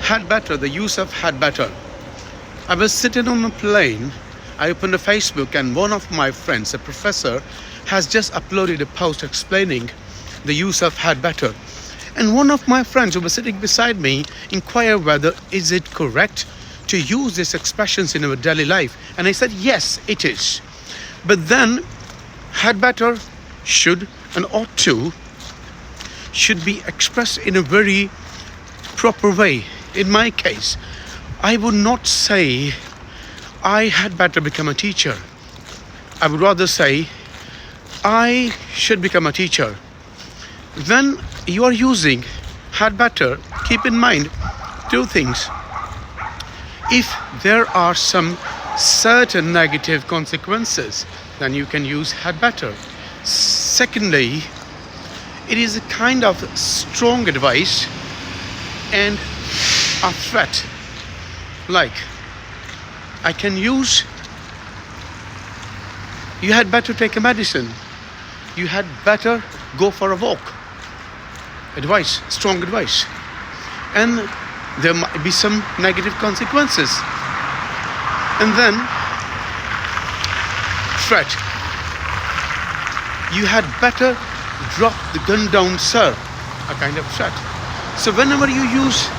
Had better, the use of had better. I was sitting on a plane. I opened a Facebook, and one of my friends, a professor, has just uploaded a post explaining the use of had better. And one of my friends who was sitting beside me inquired whether is it correct to use these expressions in our daily life. And I said, yes, it is. But then had better, should, and ought to should be expressed in a very proper way. In my case, I would not say I had better become a teacher. I would rather say I should become a teacher. When you are using had better, keep in mind two things. If there are some certain negative consequences, then you can use had better. Secondly, it is a kind of strong advice and a threat. Like, I can use, you had better take a medicine. You had better go for a walk. Advice, strong advice. And there might be some negative consequences. And then, threat. You had better drop the gun down, sir. A kind of threat. So whenever you use